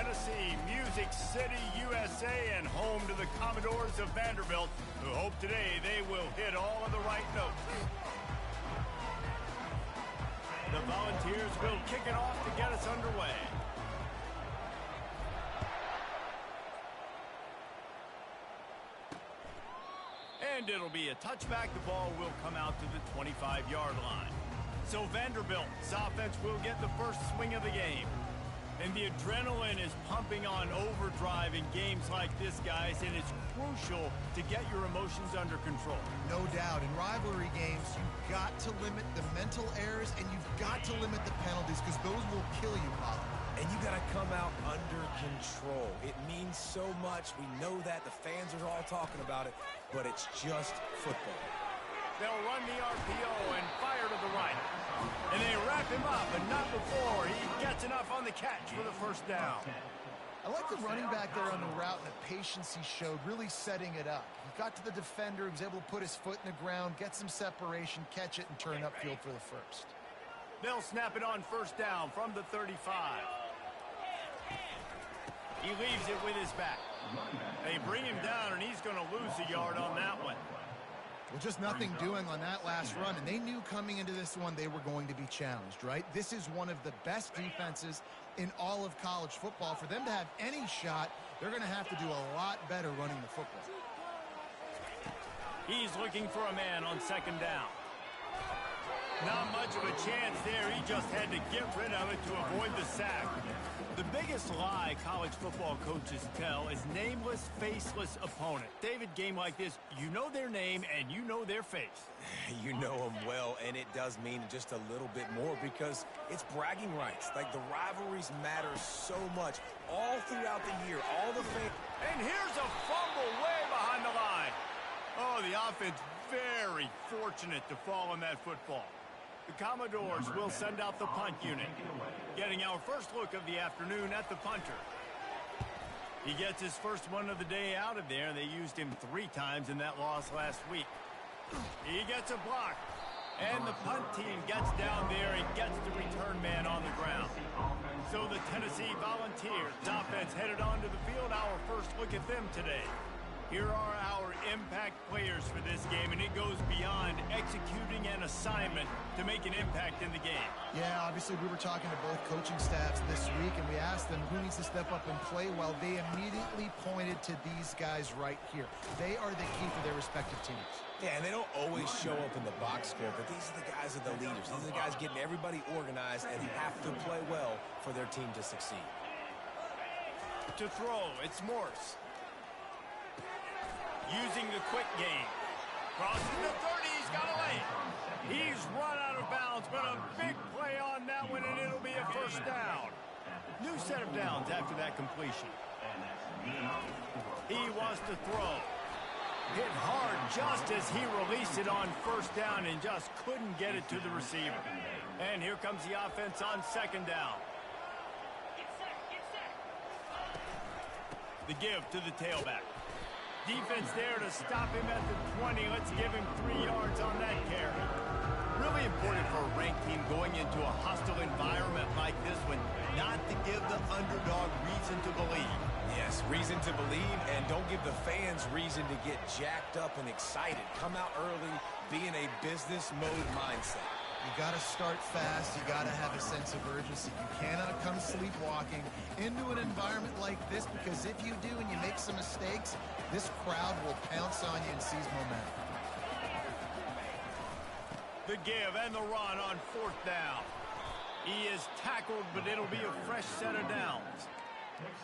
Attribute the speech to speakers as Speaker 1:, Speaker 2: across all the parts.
Speaker 1: Tennessee, Music City, USA, and home to the Commodores of Vanderbilt, who hope today they will hit all of the right notes. The Volunteers will kick it off to get us underway. And it'll be a touchback. The ball will come out to the 25-yard line. So Vanderbilt's offense will get the first swing of the game. And the adrenaline is pumping on overdrive in games like this, guys, and it's crucial to get your emotions under control.
Speaker 2: No doubt. In rivalry games, you've got to limit the mental errors and you've got to limit the penalties because those will kill you, Bob.
Speaker 3: And you got to come out under control. It means so much. We know that. The fans are all talking about it, but it's just football.
Speaker 1: They'll run the RPO and fire to the right. And they wrap him up, but not before he gets enough on the catch for the first down.
Speaker 2: I like the running back there on the route and the patience he showed, really setting it up. He got to the defender, he was able to put his foot in the ground, get some separation, catch it, and turn upfield for the first.
Speaker 1: They'll snap it on first down from the 35. He leaves it with his back. They bring him down, and he's going to lose a yard on that one.
Speaker 2: Well, just nothing doing on that last run, and they knew coming into this one they were going to be challenged, right? This is one of the best defenses in all of college football. For them to have any shot, they're going to have to do a lot better running the football.
Speaker 1: He's looking for a man on second down. Not much of a chance there. He just had to get rid of it to avoid the sack. The biggest lie college football coaches tell is nameless, faceless opponent. David, game like this, you know their name and you know their face.
Speaker 3: You know them well, and it does mean just a little bit more because it's bragging rights. Like, the rivalries matter so much all throughout the year. All the fans.
Speaker 1: And here's a fumble way behind the line. Oh, the offense very fortunate to fall on that football. The Commodores will send out the punt unit. Getting our first look of the afternoon at the punter. He gets his first one of the day out of there. They used him 3 times in that loss last week. He gets a block. And the punt team gets down there and gets the return man on the ground. So the Tennessee Volunteers offense headed onto the field. Our first look at them today. Here are our impact players for this game, and it goes beyond executing an assignment to make an impact in the game.
Speaker 2: Yeah, obviously we were talking to both coaching staffs this week, and we asked them who needs to step up and play well. They immediately pointed to these guys right here. They are the key for their respective teams.
Speaker 3: Yeah, and they don't always show up in the box score, but these are the guys that are the leaders. These are the guys getting everybody organized and have to play well for their team to succeed.
Speaker 1: To throw, it's Morse. Using the quick game. Crosses the 30, he's got a lane. He's run out of bounds, but a big play on that one, and it'll be a first down. New set of downs after that completion. He wants to throw. Hit hard just as he released it on first down and just couldn't get it to the receiver. And here comes the offense on second down. The give to the tailback. Defense there to stop him at the 20. Let's give him 3 yards on that carry. Really important for a ranked team going into a hostile environment like this one not to give the underdog reason to believe.
Speaker 3: Yes, reason to believe, and don't give the fans reason to get jacked up and excited. Come out early, be in a business mode mindset.
Speaker 2: You got to start fast. You got to have a sense of urgency. You cannot come sleepwalking into an environment like this, because if you do and you make some mistakes, this crowd will pounce on you and seize momentum.
Speaker 1: The give and the run on fourth down. He is tackled, but it'll be a fresh set of downs.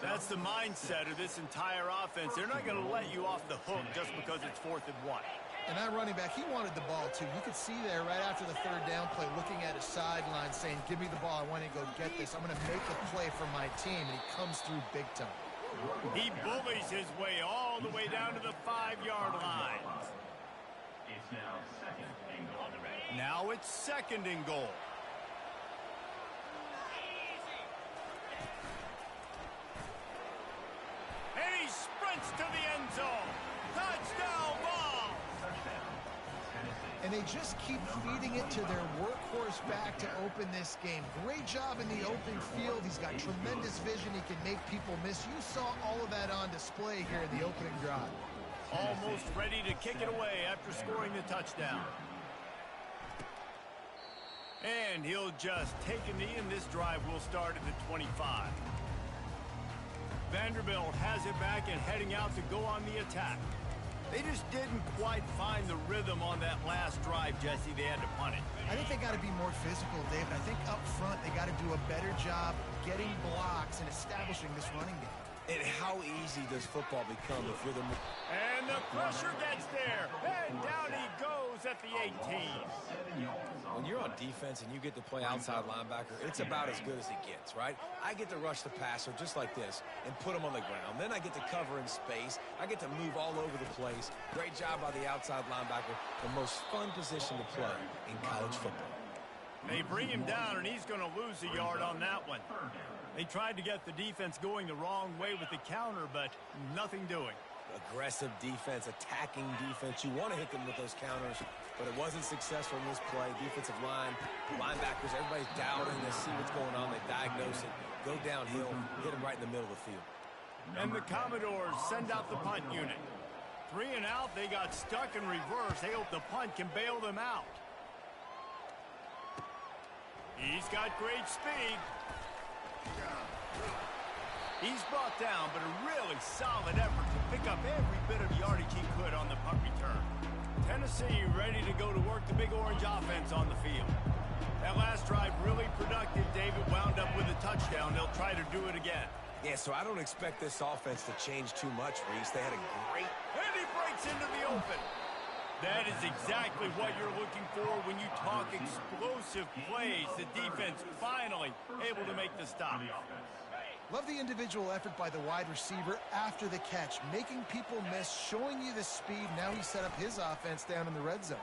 Speaker 1: That's the mindset of this entire offense. They're not going to let you off the hook just because it's 4th and 1.
Speaker 2: And that running back, he wanted the ball, too. You could see there right after the third down play, looking at his sideline, saying, give me the ball. I want to go get this. I'm going to make a play for my team. And he comes through big time.
Speaker 1: He bullies his way all the way down to the 5-yard line.
Speaker 4: It's now second and goal.
Speaker 1: Now it's second and goal. And he sprints to the end zone. Touchdown, Vols!
Speaker 2: And they just keep feeding it to their workhorse back to open this game. Great job in the open field. He's got tremendous vision. He can make make people miss. You saw all of that on display here in the opening drive.
Speaker 1: Almost ready to kick it away after scoring the touchdown. And he'll just take a knee, and this drive will start at the 25. Vanderbilt has it back and heading out to go on the attack. They just didn't quite find the rhythm on that last drive, Jesse. They had to punt it.
Speaker 2: I think they got to be more physical, David. I think up front they got to do a better job getting blocks and establishing this running game.
Speaker 3: And how easy does football become if you're the...
Speaker 1: And the pressure gets there. And down he goes at the 18.
Speaker 3: When you're on defense and you get to play outside linebacker, it's about as good as it gets, right? I get to rush the passer just like this and put him on the ground. Then I get to cover in space. I get to move all over the place. Great job by the outside linebacker. The most fun position to play in college football.
Speaker 1: They bring him down, and he's going to lose a yard on that one. They tried to get the defense going the wrong way with the counter, but nothing doing.
Speaker 3: Aggressive defense, attacking defense. You want to hit them with those counters, but it wasn't successful in this play. Defensive line, linebackers, everybody's doubting. They see what's going on. They diagnose it, go downhill, hit them right in the middle of the field.
Speaker 1: And the Commodores send out the punt unit. 3 and out, they got stuck in reverse. They hope the punt can bail them out. He's got great speed. He's brought down, but a really solid effort to pick up every bit of yardage he could on the punt return. Tennessee ready to go to work the Big Orange offense on the field. That last drive really productive. David wound up with a touchdown. They'll try to do it again.
Speaker 3: Yeah, so I don't expect this offense to change too much, Reese. They had a great...
Speaker 1: And he breaks into the open. That is exactly what you're looking for when you talk explosive plays. The defense finally able to make the stop.
Speaker 2: Love the individual effort by the wide receiver after the catch, making people miss, showing you the speed. Now he set up his offense down in the red zone.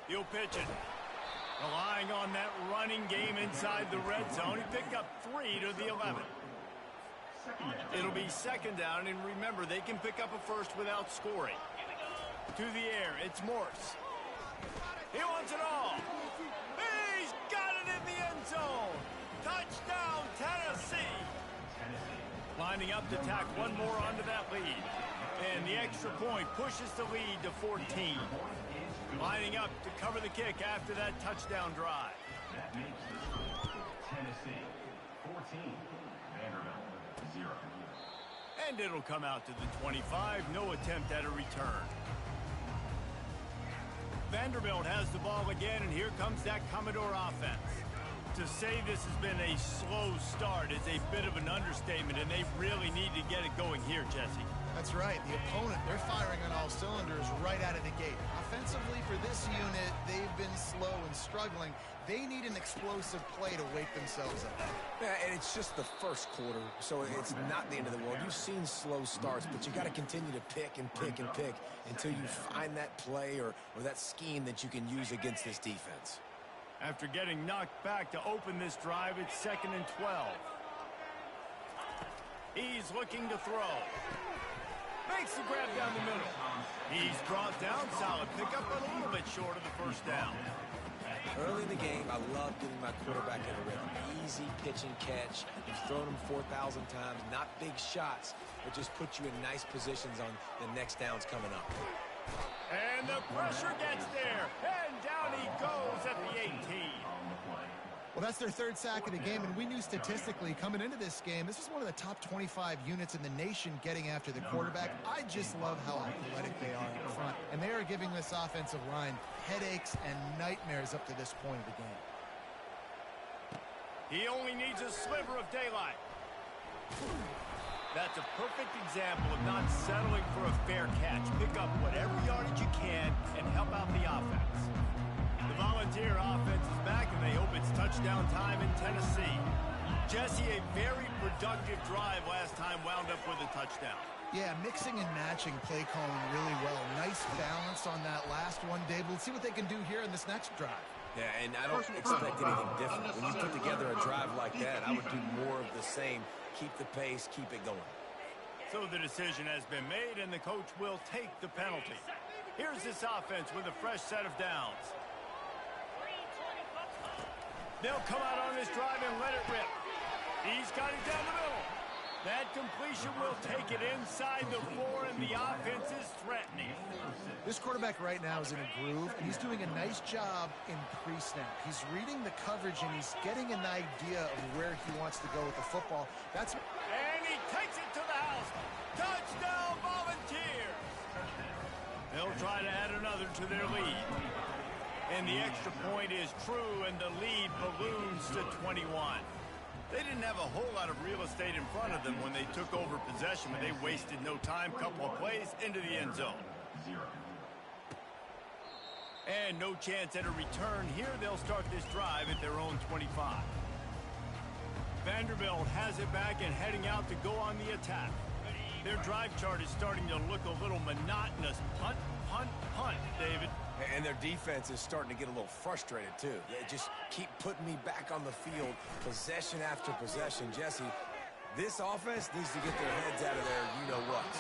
Speaker 1: He'll pitch it. Relying on that running game inside the red zone. He picked up 3 to the 11. It'll be second down, and remember, they can pick up a first without scoring. To the air, it's Morse. He wants it all. He's got it in the end zone. Touchdown, Tennessee. Lining up to tack one more onto that lead. And the extra point pushes the lead to 14. Lining up to cover the kick after that touchdown drive.
Speaker 4: That makes the score Tennessee 14, Vanderbilt 0.
Speaker 1: And it'll come out to the 25. No attempt at a return. Vanderbilt has the ball again, and here comes that Commodore offense. To say this has been a slow start is a bit of an understatement, and they really need to get it going here, Jesse.
Speaker 2: That's right. The opponent, they're firing on all cylinders right out of the gate. Offensively, for this unit, they've been slow and struggling. They need an explosive play to wake themselves up.
Speaker 3: Yeah, and it's just the first quarter, so it's not the end of the world. You've seen slow starts, but you got to continue to pick and pick and pick until you find that play or that scheme that you can use against this defense.
Speaker 1: After getting knocked back to open this drive, it's 2nd and 12. He's looking to throw. Makes the grab down the middle. He's brought down, solid pickup, but a little bit short of the first down.
Speaker 3: Early in the game, I love getting my quarterback in a rhythm. Easy pitch and catch. You've thrown them 4,000 times. Not big shots, but just put you in nice positions on the next downs coming up.
Speaker 1: And the pressure gets there. And down he goes at the 18.
Speaker 2: Well, that's their 3rd sack of the game, and we knew statistically coming into this game, this was one of the top 25 units in the nation getting after the quarterback. I just love how athletic they are in front, and they are giving this offensive line headaches and nightmares up to this point of the game.
Speaker 1: He only needs a sliver of daylight. That's a perfect example of not settling for a fair catch. Pick up whatever yardage you can and help out the offense. The Volunteer offense is back, and they hope it's touchdown time in Tennessee. Jesse, a very productive drive last time wound up with a touchdown.
Speaker 2: Yeah, mixing and matching play calling really well. Nice balance on that last one, Dave. We'll see what they can do here in this next drive.
Speaker 3: Yeah, and I don't expect anything different. When you put together a drive like that, I would do more of the same. Keep the pace, keep it going.
Speaker 1: So the decision has been made, and the coach will take the penalty. Here's this offense with a fresh set of downs. They'll come out on this drive and let it rip. He's got it down the middle. That completion will take it inside the 4, and the offense is threatening.
Speaker 2: This quarterback right now is in a groove, and he's doing a nice job in pre-snap. He's reading the coverage, and he's getting an idea of where he wants to go with the football.
Speaker 1: And he takes it to the house. Touchdown, Volunteers! They'll try to add another to their lead. And the extra point is true, and the lead balloons to 21. They didn't have a whole lot of real estate in front of them when they took over possession, but they wasted no time. Couple of plays into the end zone. And no chance at a return here. They'll start this drive at their own 25. Vanderbilt has it back and heading out to go on the attack. Their drive chart is starting to look a little monotonous. Punt, punt, punt, David.
Speaker 3: And their defense is starting to get a little frustrated, too. They just keep putting me back on the field, possession after possession. Jesse, this offense needs to get their heads out of their you-know-what.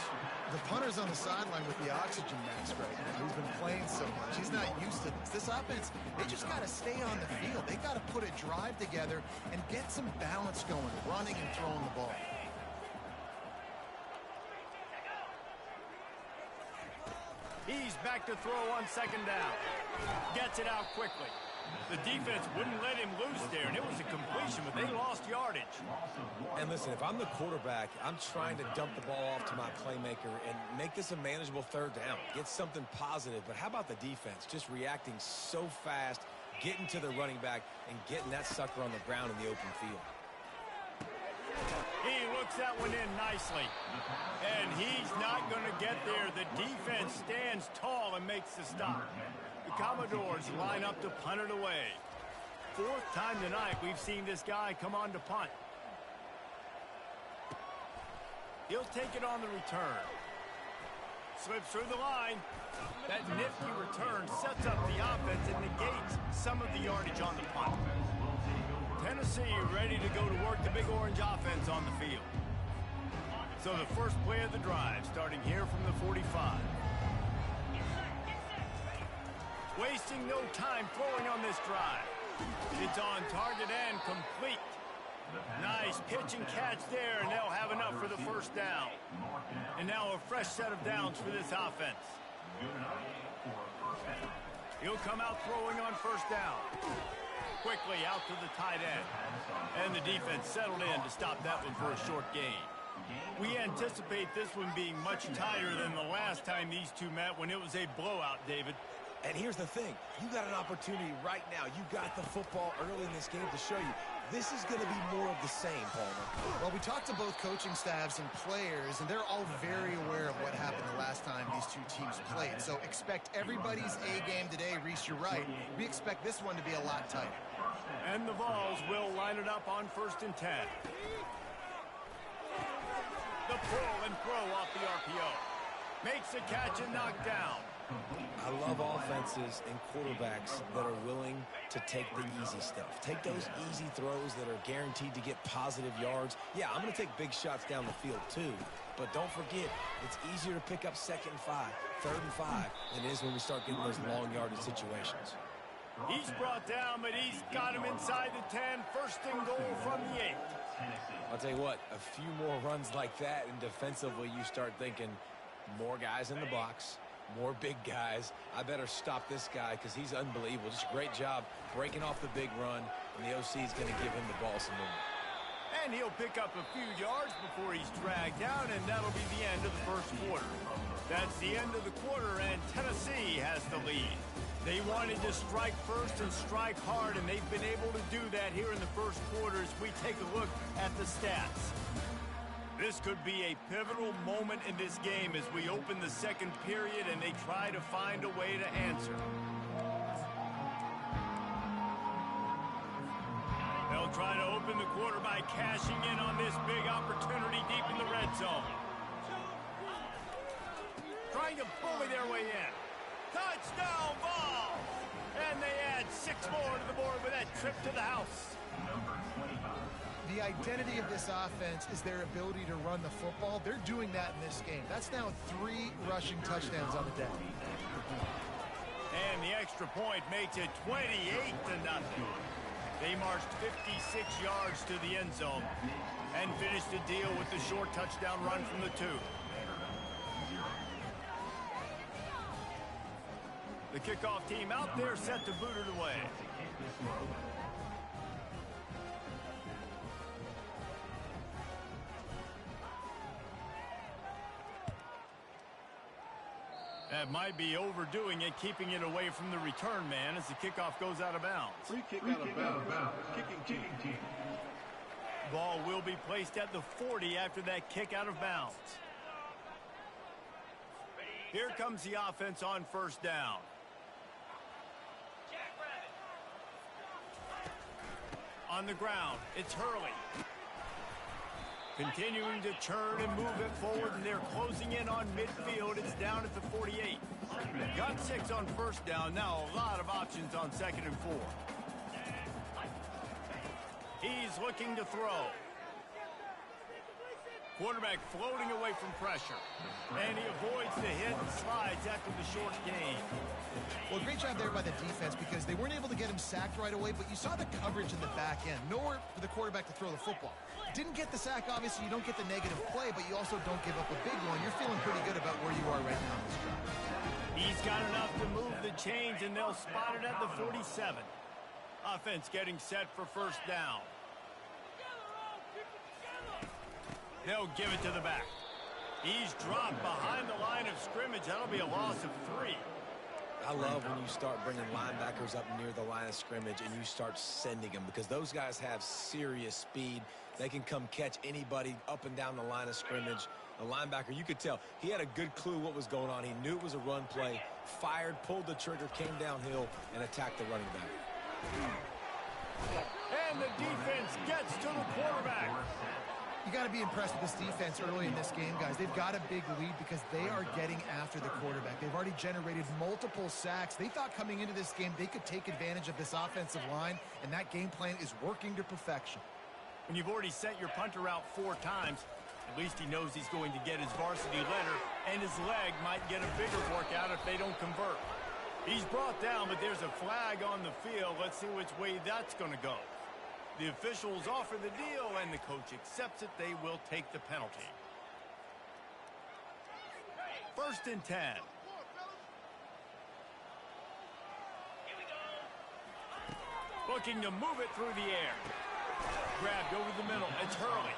Speaker 2: The punter's on the sideline with the oxygen mask right now. He's been playing so much. He's not used to this. This offense, they just got to stay on the field. They got to put a drive together and get some balance going, running and throwing the ball.
Speaker 1: He's back to throw on second down. Gets it out quickly. The defense wouldn't let him loose there, and it was a completion, but they lost yardage.
Speaker 3: And listen, if I'm the quarterback, I'm trying to dump the ball off to my playmaker and make this a manageable third down. Get something positive. But how about the defense? Just reacting so fast, getting to the running back, and getting that sucker on the ground in the open field.
Speaker 1: He looks that one in nicely. And he's not going to get there. The defense stands tall and makes the stop. The Commodores line up to punt it away. Fourth time tonight we've seen this guy come on to punt. He'll take it on the return. Slips through the line. That nifty return sets up the offense and negates some of the yardage on the punt. Tennessee ready to go to work the Big Orange offense on the field. So the first play of the drive starting here from the 45. Wasting no time throwing on this drive. It's on target and complete. Nice pitch and catch there, and they'll have enough for the first down. And now a fresh set of downs for this offense. He'll come out throwing on first down. Quickly out to the tight end. And the defense settled in to stop that one for a short gain. We anticipate this one being much tighter than the last time these two met when it was a blowout, David.
Speaker 3: And here's the thing. You got an opportunity right now. You got the football early in this game to show you. This is going to be more of the same, Palmer.
Speaker 2: Well, we talked to both coaching staffs and players, and they're all very aware of what happened the last time these two teams played. So expect everybody's A game today. Reese, you're right. We expect this one to be a lot tighter.
Speaker 1: And the Vols will line it up on 1st and 10. The pull and throw off the RPO. Makes a catch and knocked down.
Speaker 3: I love offenses and quarterbacks that are willing to take the easy stuff. Take those easy throws that are guaranteed to get positive yards. Yeah, I'm going to take big shots down the field too. But don't forget, it's easier to pick up 2nd and 5, 3rd and 5 than it is when we start getting those long yardage situations.
Speaker 1: He's brought down, but he's got him inside the 10. First and goal from the 8.
Speaker 3: I'll tell you what, a few more runs like that, and defensively you start thinking more guys in the box, more big guys. I better stop this guy because he's unbelievable. Just a great job breaking off the big run, and the OC is going to give him the ball some movement.
Speaker 1: And he'll pick up a few yards before he's dragged down, and that'll be the end of the first quarter. That's the end of the quarter, and Tennessee has the lead. They wanted to strike first and strike hard, and they've been able to do that here in the first quarter as we take a look at the stats. This could be a pivotal moment in this game as we open the second period and they try to find a way to answer. They'll try to open the quarter by cashing in on this big opportunity deep in the red zone. Trying to bully their way in. Touchdown, Vols! And they add 6 more to the board with that trip to the house.
Speaker 2: The identity of this offense is their ability to run the football. They're doing that in this game. That's now 3 rushing touchdowns on the day.
Speaker 1: And the extra point makes it 28-0. They marched 56 yards to the end zone and finished the deal with the short touchdown run from the 2. The kickoff team out there set to boot it away. That might be overdoing it, keeping it away from the return man as the kickoff goes out of bounds.
Speaker 5: Free kick out of bounds. Kicking team.
Speaker 1: Ball will be placed at the 40 after that kick out of bounds. Here comes the offense on first down. On the ground, it's Hurley. Continuing to churn and move it forward, and they're closing in on midfield. It's down at the 48. Got 6 on first down. Now a lot of options on 2nd and 4. He's looking to throw. Quarterback floating away from pressure. And he avoids the hit and slides after the short gain.
Speaker 2: Well, great job there by the defense because they weren't able to get him sacked right away, but you saw the coverage in the back end. Nowhere for the quarterback to throw the football. Didn't get the sack, obviously. You don't get the negative play, but you also don't give up a big one. You're feeling pretty good about where you are right now in this drive.
Speaker 1: He's got enough to move the chains, and they'll spot it at the 47. Offense getting set for first down. They'll give it to the back. He's dropped behind the line of scrimmage. That'll be a loss of 3.
Speaker 3: I love when you start bringing linebackers up near the line of scrimmage and you start sending them because those guys have serious speed. They can come catch anybody up and down the line of scrimmage. A linebacker, you could tell, he had a good clue what was going on. He knew it was a run play, fired, pulled the trigger, came downhill, and attacked the running back.
Speaker 1: And the defense gets to the quarterback.
Speaker 2: You got to be impressed with this defense early in this game, guys. They've got a big lead because they are getting after the quarterback. They've already generated multiple sacks. They thought coming into this game they could take advantage of this offensive line, and that game plan is working to perfection.
Speaker 1: When you've already sent your punter out 4 times, at least he knows he's going to get his varsity letter, and his leg might get a bigger workout if they don't convert. He's brought down, but there's a flag on the field. Let's see which way that's going to go. The officials offer the deal, and the coach accepts it. They will take the penalty. 1st and 10. Looking to move it through the air. Grabbed over the middle. It's Hurley.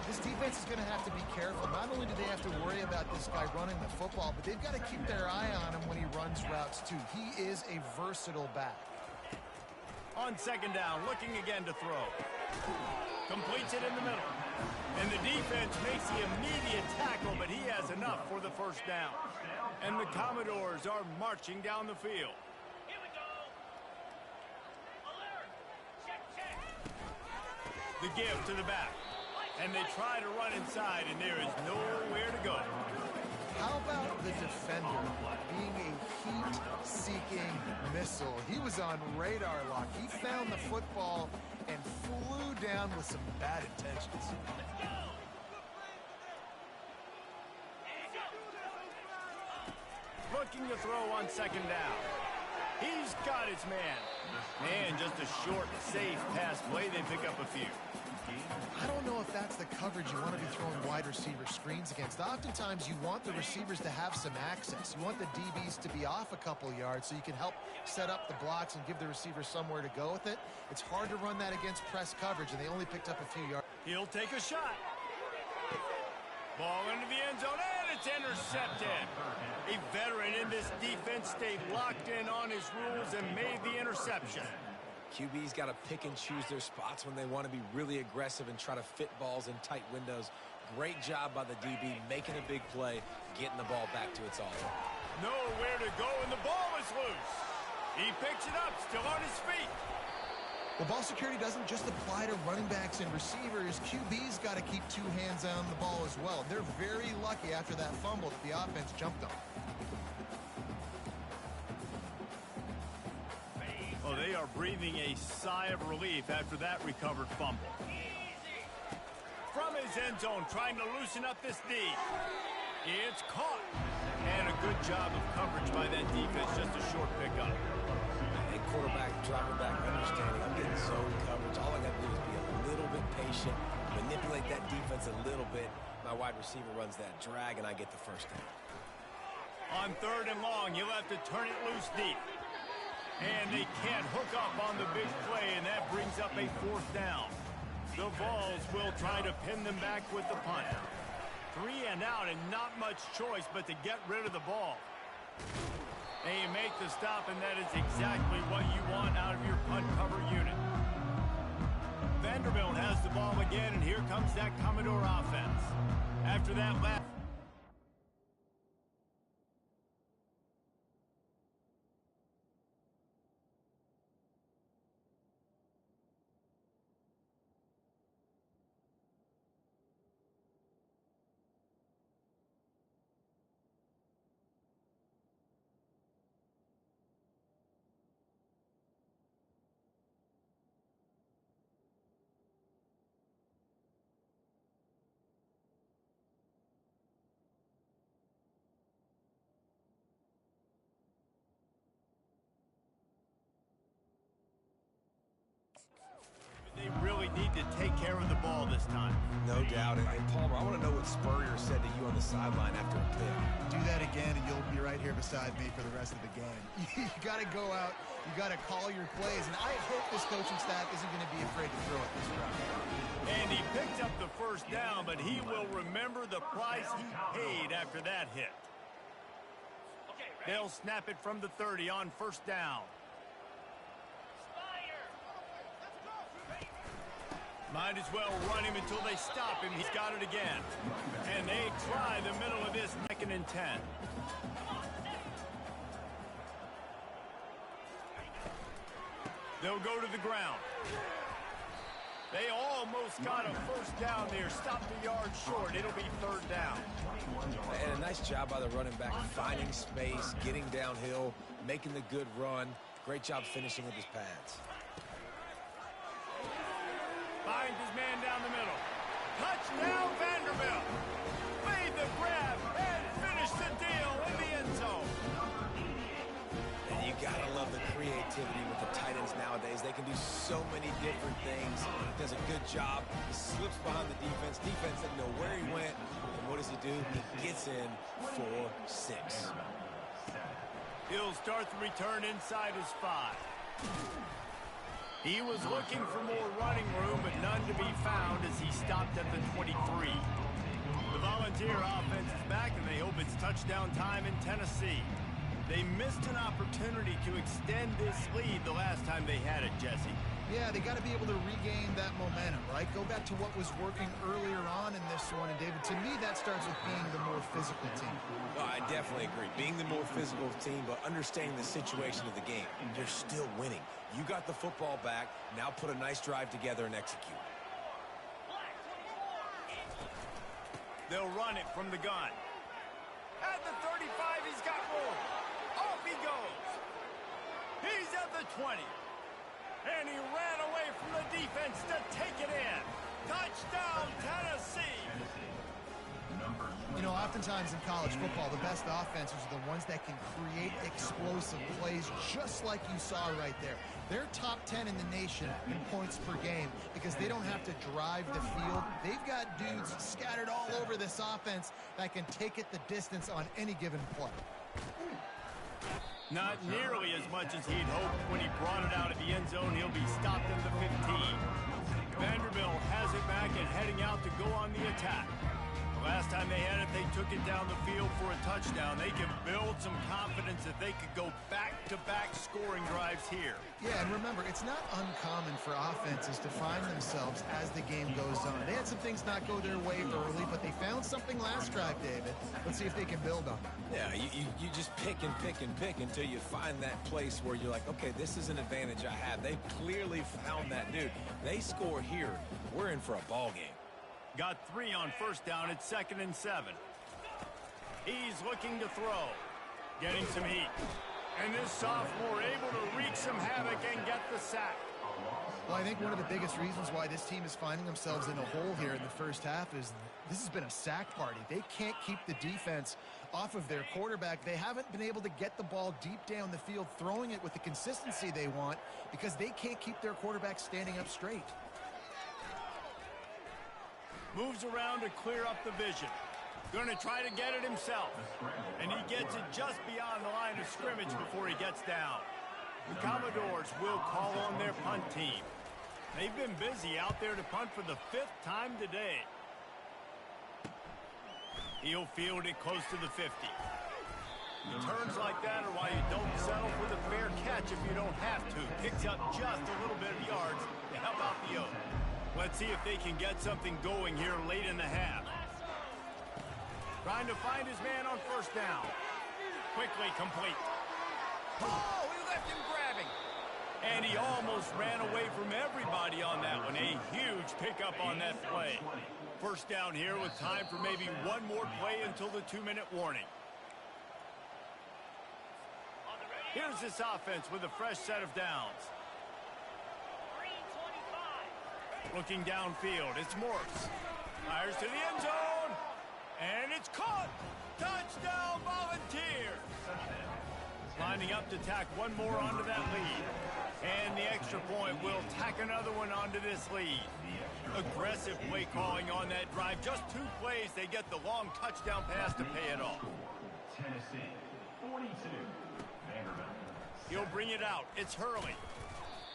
Speaker 2: This defense is going to have to be careful. Not only do they have to worry about this guy running the football, but they've got to keep their eye on him when he runs routes, too. He is a versatile back.
Speaker 1: On 2nd down, looking again to throw. Completes it in the middle. And the defense makes the immediate tackle, but he has enough for the first down. And the Commodores are marching down the field. The give to the back. And they try to run inside, and there is nowhere to go.
Speaker 2: How about the defender being a heat-seeking missile? He was on radar lock. He found the football and flew down with some bad intentions.
Speaker 1: Looking to throw on 2nd down. He's got his man. And just a short, safe pass play. They pick up a few.
Speaker 2: I don't know if that's the coverage you want to be throwing wide receiver screens against. Oftentimes, you want the receivers to have some access. You want the DBs to be off a couple yards so you can help set up the blocks and give the receivers somewhere to go with it. It's hard to run that against press coverage, and they only picked up a few yards.
Speaker 1: He'll take a shot. Ball into the end zone, and it's intercepted. A veteran in this defense stayed locked in on his rules and made the interception.
Speaker 3: QB's got to pick and choose their spots when they want to be really aggressive and try to fit balls in tight windows. Great job by the DB making a big play, getting the ball back to its author.
Speaker 1: Nowhere to go, and the ball is loose. He picks it up, still on his feet.
Speaker 2: Well, ball security doesn't just apply to running backs and receivers. QB's got to keep 2 hands on the ball as well. They're very lucky after that fumble that the offense jumped on.
Speaker 1: Well, they are breathing a sigh of relief after that recovered fumble. From his end zone, trying to loosen up this D. It's caught. And a good job of coverage by that defense, just a short pickup.
Speaker 3: And quarterback dropping back, understanding I'm getting zone coverage. All I got to do is be a little bit patient, manipulate that defense a little bit. My wide receiver runs that drag, and I get the first down.
Speaker 1: On 3rd and long, you'll have to turn it loose deep. And they can't hook up on the big play, and that brings up a 4th down. The Vols will try to pin them back with the punt. 3 and out, and not much choice but to get rid of the ball. They make the stop, and that is exactly what you want out of your punt cover unit. Vanderbilt has the ball again, and here comes that Commodore offense. After that last... They really need to take care of the ball this time.
Speaker 3: No doubt. And Palmer, I want to know what Spurrier said to you on the sideline after a pick.
Speaker 2: Do that again, and you'll be right here beside me for the rest of the game. You got to go out. You got to call your plays, and I hope this coaching staff isn't going to be afraid to throw it this round.
Speaker 1: And he picked up the first down, but he will remember the price he paid after that hit. They'll snap it from the 30 on 1st down. Might as well run him until they stop him. He's got it again. And they try the middle of this 2nd and 10. They'll go to the ground. They almost got a 1st down there. Stopped a yard short. It'll be 3rd down.
Speaker 3: And a nice job by the running back, finding space, getting downhill, making the good run. Great job finishing with his pads.
Speaker 1: Finds his man down the middle. Touchdown, Vanderbilt. Made the grab and finished the deal in the end zone.
Speaker 3: And you gotta love the creativity with the tight ends nowadays. They can do so many different things. He does a good job. He slips behind the defense. Defense doesn't know where he went. And what does he do? He gets in for 6.
Speaker 1: He'll start the return inside his 5. He was looking for more running room, but none to be found as he stopped at the 23. The Volunteer offense is back, and they hope it's touchdown time in Tennessee. They missed an opportunity to extend this lead the last time they had it, Jesse.
Speaker 2: Yeah, they got to be able to regain that momentum, right? Go back to what was working earlier on in this one. And, David, to me, that starts with being the more physical team.
Speaker 3: Well, I definitely agree. Being the more physical team, but understanding the situation of the game. You're still winning. You got the football back. Now put a nice drive together and execute.
Speaker 1: They'll run it from the gun. At the 35, he's got room. Off he goes. He's at the 20. And he ran away from the defense to take it in. Touchdown, Tennessee.
Speaker 2: You know, oftentimes in college football, the best offenses are the ones that can create explosive plays just like you saw right there. They're top 10 in the nation in points per game because they don't have to drive the field. They've got dudes scattered all over this offense that can take it the distance on any given play.
Speaker 1: Not nearly as much as he'd hoped when he brought it out of the end zone. He'll be stopped at the 15. Vanderbilt has it back and heading out to go on the attack. Last time they had it, they took it down the field for a touchdown. They can build some confidence that they could go back-to-back scoring drives here.
Speaker 2: Yeah, and remember, it's not uncommon for offenses to find themselves as the game goes on. They had some things not go their way early, but they found something last drive, David. Let's see if they can build on that.
Speaker 3: Yeah, you just pick and pick and pick until you find that place where you're like, okay, this is an advantage I have. They clearly found that, dude. They score here. We're in for a ball game.
Speaker 1: Got 3 on 1st down. It's 2nd and 7. He's looking to throw. Getting some heat. And this sophomore able to wreak some havoc and get the sack.
Speaker 2: Well, I think one of the biggest reasons why this team is finding themselves in a hole here in the first half is this has been a sack party. They can't keep the defense off of their quarterback. They haven't been able to get the ball deep down the field, throwing it with the consistency they want because they can't keep their quarterback standing up straight.
Speaker 1: Moves around to clear up the vision. Going to try to get it himself. And he gets it just beyond the line of scrimmage before he gets down. The Commodores will call on their punt team. They've been busy out there to punt for the 5th time today. He'll field it close to the 50. Returns like that are why you don't settle for the fair catch if you don't have to. Picks up just a little bit of yards to help out the Oak. Let's see if they can get something going here late in the half. Trying to find his man on first down. Quickly complete. Oh, he left him grabbing. And he almost ran away from everybody on that one. A huge pickup on that play. First down here with time for maybe one more play until the 2-minute warning. Here's this offense with a fresh set of downs. Looking downfield, it's Morse. Fires to the end zone. And it's caught. Touchdown, Volunteers. Lining up to tack one more onto that lead. And the extra point will tack another one onto this lead. Aggressive play calling on that drive. Just 2 plays, they get the long touchdown pass to pay it off.
Speaker 4: Tennessee, 42. Vanderbilt.
Speaker 1: He'll bring it out. It's Hurley.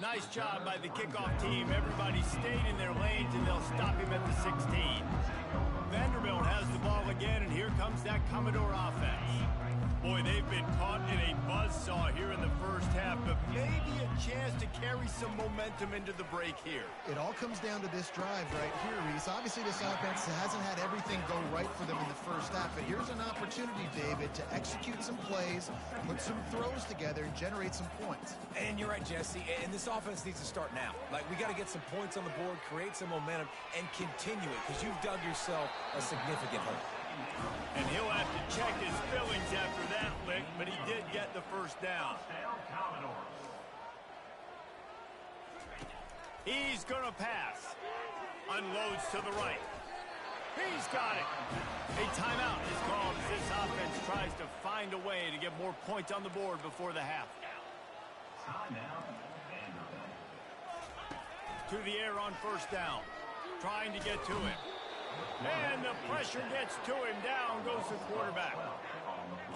Speaker 1: Nice job by the kickoff team. Everybody stayed in their lanes, and they'll stop him at the 16. Vanderbilt has the ball again, and here comes that Commodore offense. Boy, they've been caught in a buzzsaw here in the first half, but maybe a chance to carry some momentum into the break here.
Speaker 2: It all comes down to this drive right here, Reese. Obviously, this offense hasn't had everything go right for them in the first half, but here's an opportunity, David, to execute some plays, put some throws together, and generate some points.
Speaker 3: And you're right, Jesse, and this offense needs to start now. Like, we got to get some points on the board, create some momentum, and continue it, because you've dug yourself a significant hole.
Speaker 1: And he'll have to check his feelings after that lick, but he did get the first down. He's going to pass. Unloads to the right. He's got it. A timeout is called as this offense tries to find a way to get more points on the board before the half. To the air on first down. Trying to get to him. And the pressure gets to him. Down goes the quarterback.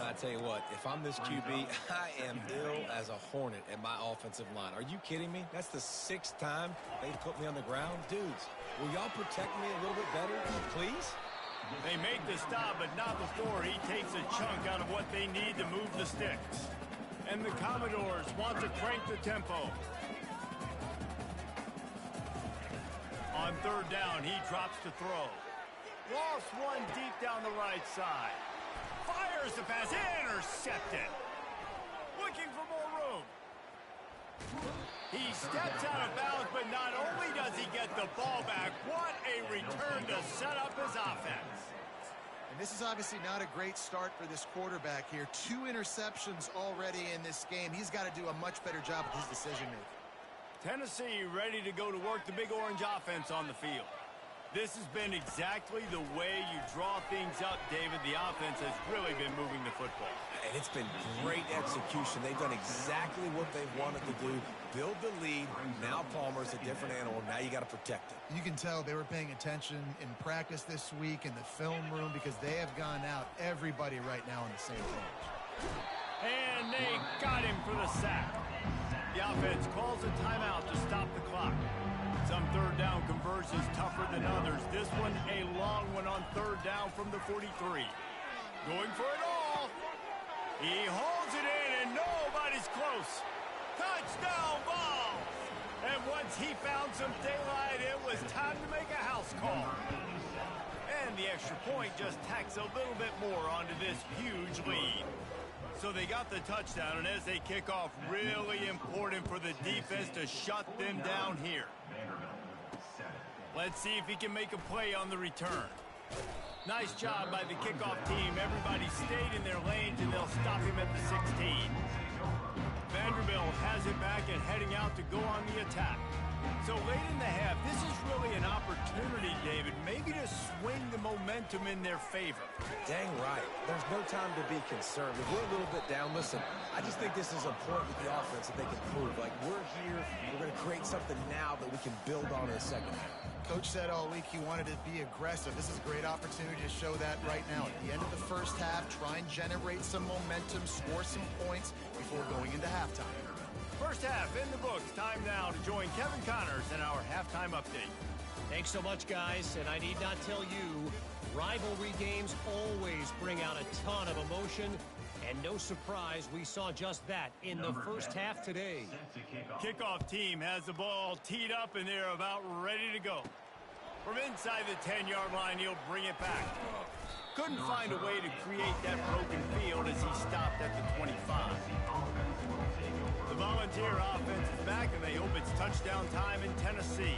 Speaker 3: I tell you what, if I'm this QB, I am ill as a hornet at my offensive line. Are you kidding me? That's the 6th time they've put me on the ground. Dudes, will y'all protect me a little bit better, please?
Speaker 1: They make the stop, but not before he takes a chunk out of what they need to move the sticks. And the Commodores want to crank the tempo. On third down, he drops to throw. Lost one deep down the right side. Fires the pass, intercepted. Looking for more room. He steps out of bounds, but not only does he get the ball back, what a return to set up his offense.
Speaker 2: And this is obviously not a great start for this quarterback here. 2 interceptions already in this game. He's got to do a much better job with his decision-making.
Speaker 1: Tennessee ready to go to work the Big Orange offense on the field. This has been exactly the way you draw things up, David. The offense has really been moving the football.
Speaker 3: And it's been great execution. They've done exactly what they wanted to do. Build the lead. Now Palmer's a different animal. Now you got to protect it.
Speaker 2: You can tell they were paying attention in practice this week in the film room because they have gone out everybody right now on the same page.
Speaker 1: And they got him for the sack. The offense calls a timeout to stop the clock. Some third down conversions tougher than others. This one a long one on third down from the 43. Going for it all. He holds it in and nobody's close. Touchdown Vols! And once he found some daylight, it was time to make a house call. And the extra point just tacks a little bit more onto this huge lead. So they got the touchdown, and as they kick off, really important for the defense to shut them down here. Let's see if he can make a play on the return. Nice job by the kickoff team. Everybody stayed in their lanes, and they'll stop him at the 16. Vanderbilt has it back and heading out to go on the attack. So late in the half, this is really an opportunity, David, maybe to swing the momentum in their favor.
Speaker 3: Dang right. There's no time to be concerned. If we're a little bit down, listen, I just think this is a point with the offense that they can prove. Like, we're here, we're going to create something now that we can build on in the second half.
Speaker 2: Coach said all week he wanted to be aggressive. This is a great opportunity to show that right now. At the end of the first half, try and generate some momentum, score some points before going into halftime.
Speaker 1: First half in the books. Time now to join Kevin Connors in our halftime update.
Speaker 6: Thanks so much, guys. And I need not tell you, rivalry games always bring out a ton of emotion. And no surprise, we saw just that in the first half today.
Speaker 1: Kickoff team has the ball teed up, and they're about ready to go. From inside the 10-yard line, he'll bring it back. Couldn't find a way to create that broken field as he stopped at the 25. The Volunteer offense is back, and they hope it's touchdown time in Tennessee.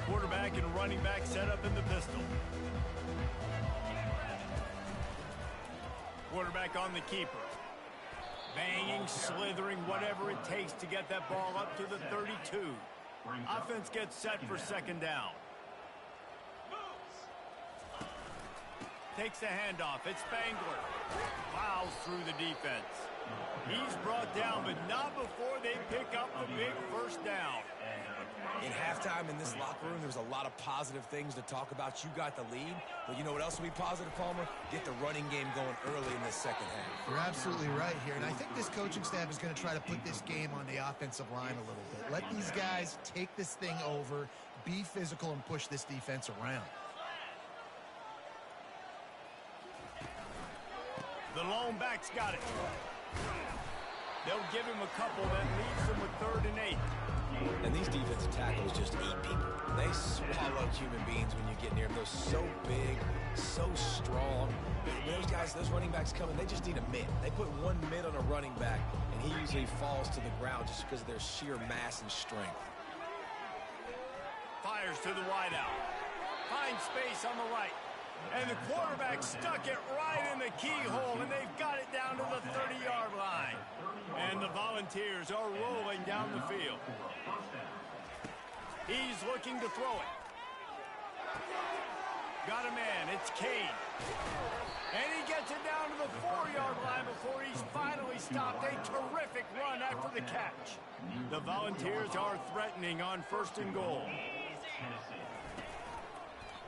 Speaker 1: Quarterback and running back set up in the pistol. Quarterback on the keeper. Banging, slithering, whatever it takes to get that ball up to the 32. Offense gets set for second down. Takes the handoff. It's Spangler. Plows through the defense. He's brought down, but not before they pick up the big first down.
Speaker 3: In halftime in this locker room, there was a lot of positive things to talk about. You got the lead, but you know what else will be positive, Palmer? Get the running game going early in this second half.
Speaker 2: You're absolutely right here, and I think this coaching staff is going to try to put this game on the offensive line a little bit. Let these guys take this thing over, be physical, and push this defense around.
Speaker 1: The lone back's got it. They'll give him a couple that leaves him with 3rd and 8.
Speaker 3: And these defensive tackles just eat people. They swallow human beings when you get near them. They're so big, so strong. Those guys, those running backs coming, they just need a mid. They put one mid on a running back, and he usually falls to the ground just because of their sheer mass and strength.
Speaker 1: Fires to the wideout. Finds space on the right. And the quarterback stuck it right in the keyhole, and they've got it down to the 30-yard line. And the Volunteers are rolling down the field. He's looking to throw it. Got a man. It's Kane. And he gets it down to the 4-yard line before he's finally stopped. A terrific run after the catch. The Volunteers are threatening on 1st and goal.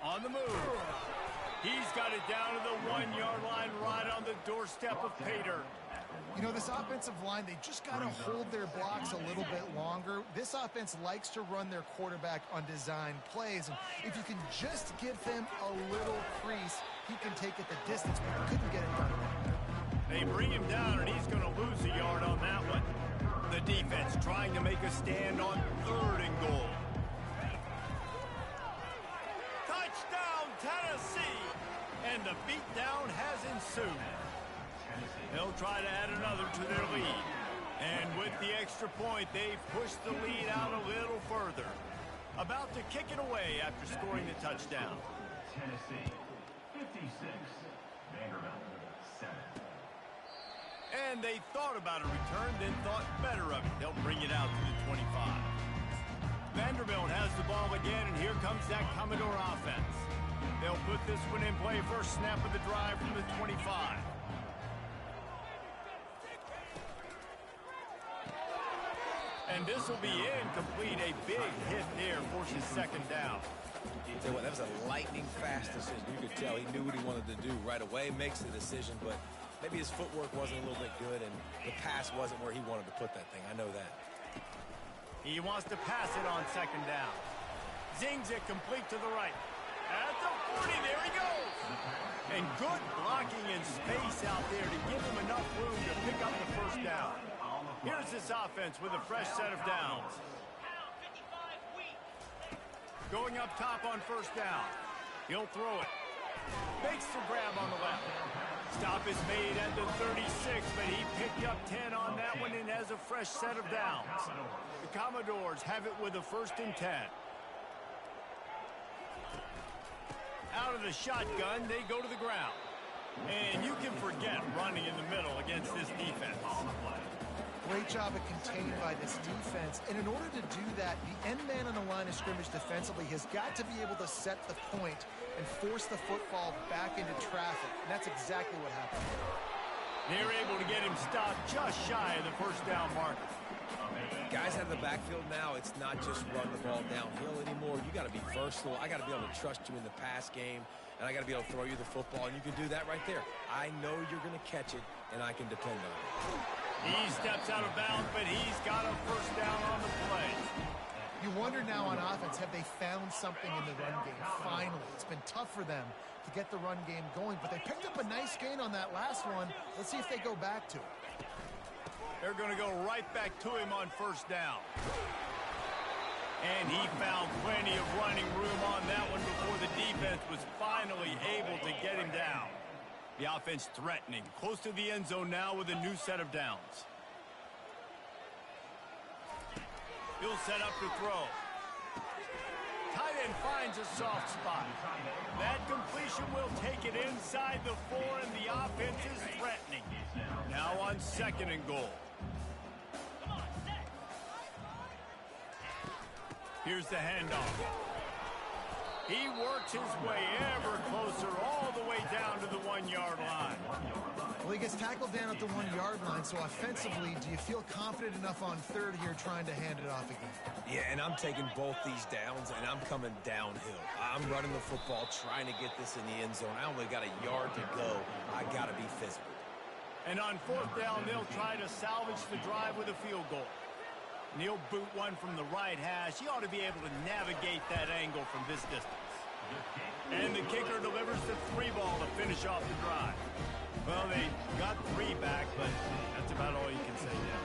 Speaker 1: On the move. He's got it down to the 1-yard line right on the doorstep of Pater.
Speaker 2: You know, this offensive line, they just got to hold their blocks a little bit longer. This offense likes to run their quarterback on design plays. And if you can just give him a little crease, he can take it the distance, but he couldn't get it done.
Speaker 1: They bring him down, and he's going to lose a yard on that one. The defense trying to make a stand on 3rd and goal. Touchdown, Tennessee! And the beatdown has ensued. They'll try to add another to their lead. And with the extra point, they've pushed the lead out a little further. About to kick it away after scoring the touchdown.
Speaker 4: Tennessee, 56. Vanderbilt, 7.
Speaker 1: And they thought about a return, then thought better of it. They'll bring it out to the 25. Vanderbilt has the ball again, and here comes that Commodore offense. They'll put this one in play. First snap of the drive from the 25. And this will be incomplete. A big hit there forces second down.
Speaker 3: Tell you what, that was a lightning-fast decision. You could tell he knew what he wanted to do right away, makes the decision, but maybe his footwork wasn't a little bit good, and the pass wasn't where he wanted to put that thing. I know that.
Speaker 1: He wants to pass it on second down. Zings it complete to the right. At the 40, there he goes. And good blocking and space out there to give him enough room to pick up the first down. Here's this offense with a fresh set of downs. Going up top on first down. He'll throw it. Makes the grab on the left. Stop is made at the 36, but he picked up 10 on that one and has a fresh set of downs. The Commodores have it with a 1st and 10. Out of the shotgun, they go to the ground. And you can forget running in the middle against this defense.
Speaker 2: Great job of containing by this defense. And in order to do that, the end man on the line of scrimmage defensively has got to be able to set the point and force the football back into traffic. And that's exactly what happened.
Speaker 1: They're able to get him stopped just shy of the first down marker.
Speaker 3: Guys out of the backfield now, it's not just run the ball downhill anymore. You got to be versatile. I got to be able to trust you in the pass game, and I got to be able to throw you the football, and you can do that right there. I know you're going to catch it, and I can depend on it.
Speaker 1: He steps out of bounds, but he's got a first down on the play.
Speaker 2: You wonder now on offense, have they found something in the run game? Finally, it's been tough for them to get the run game going, but they picked up a nice gain on that last one. Let's see if they go back to it.
Speaker 1: They're going to go right back to him on first down. And he found plenty of running room on that one before the defense was finally able to get him down. The offense threatening, close to the end zone now with a new set of downs. He'll set up to throw. Tight end finds a soft spot. That completion will take it inside the 4, and the offense is threatening. Now on 2nd and goal. Here's the handoff. He works his way ever closer all the way down to the 1-yard line.
Speaker 2: Well, he gets tackled down at the 1-yard line, so offensively, do you feel confident enough on 3rd here trying to hand it off again?
Speaker 3: Yeah, and I'm taking both these downs, and I'm coming downhill. I'm running the football, trying to get this in the end zone. I only got a yard to go. I got to be physical.
Speaker 1: And on 4th down, they'll try to salvage the drive with a field goal. And he'll boot one from the right hash. He ought to be able to navigate that angle from this distance. And the kicker delivers the 3 ball to finish off the drive. Well, they got 3 back, but that's about all you can say now.